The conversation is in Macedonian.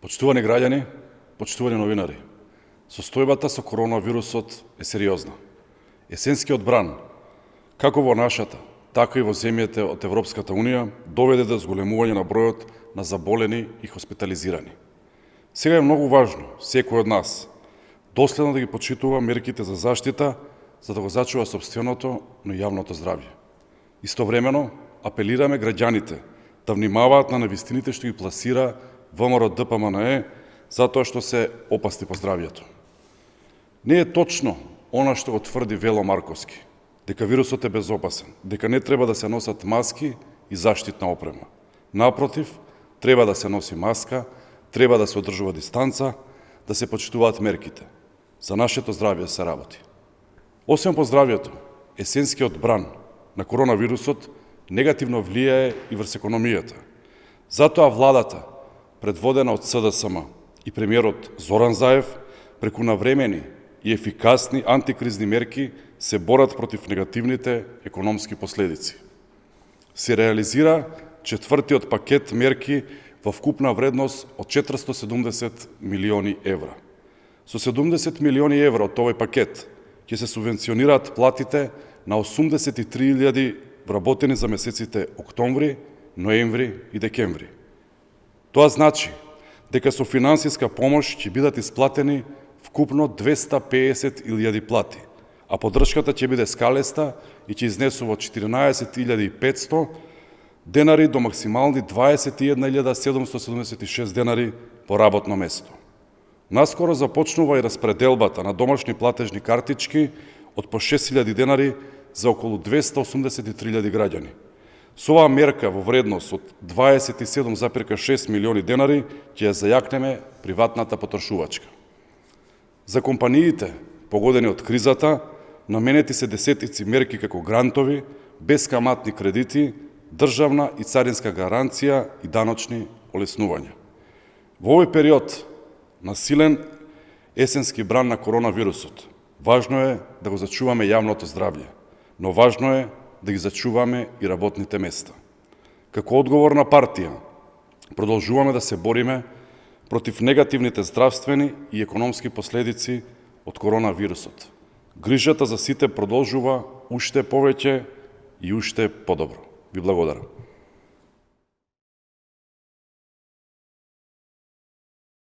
Почитувани граѓани, почитувани новинари, состојбата со коронавирусот е сериозна. Есенскиот бран, како во нашата, така и во земјите од Европската Унија, доведе до зголемување на бројот на заболени и хоспитализирани. Сега е многу важно секој од нас доследно да ги почитува мерките за заштита, за да го зачува сопственото, но и јавното здравје. Истовремено, апелираме граѓаните да внимаваат на навистините што ги пласира ВМРО-ДПМНЕ, затоа што се опасни по здравјето. Не е точно она што го тврди Вело Марковски, дека вирусот е безопасен, дека не треба да се носат маски и заштитна опрема. Напротив, треба да се носи маска, треба да се одржува дистанца, да се почитуваат мерките. За нашето здравје се работи. Освен по здравјето, есенскиот бран на коронавирусот негативно влијае и врз економијата. Затоа владата, предводена од СДСМ и премиерот Зоран Заев, преку навремени и ефикасни антикризни мерки се борат против негативните економски последици. Се реализира четвртиот пакет мерки во вкупна вредност од 470 милиони евра. Со 70 милиони евра од овој пакет ќе се субвенционираат платите на 83.000 вработени за месеците октомври, ноември и декември. Тоа значи дека со финансиска помош ќе бидат исплатени вкупно 250.000 плати, а поддршката ќе биде скалеста и ќе изнесува 14.500 денари до максимални 21.776 денари по работно место. Наскоро започнува и распределбата на домашни платежни картички од по 6.000 денари за околу 283.000 граѓани. Со оваа мерка во вредност од 27,6 милиони денари ќе ја зајакнеме приватната потрошувачка. За компаниите погодени од кризата наменети се десетици мерки како грантови, бескаматни кредити, државна и царинска гаранција и даночни олеснувања. Во овој период на силен есенски бран на коронавирусот, важно е да го зачуваме јавното здравје, но важно е да ги зачуваме и работните места. Како одговорна партија, продолжуваме да се бориме против негативните здравствени и економски последици од коронавирусот. Грижата за сите продолжува уште повеќе и уште подобро. Ви благодарам.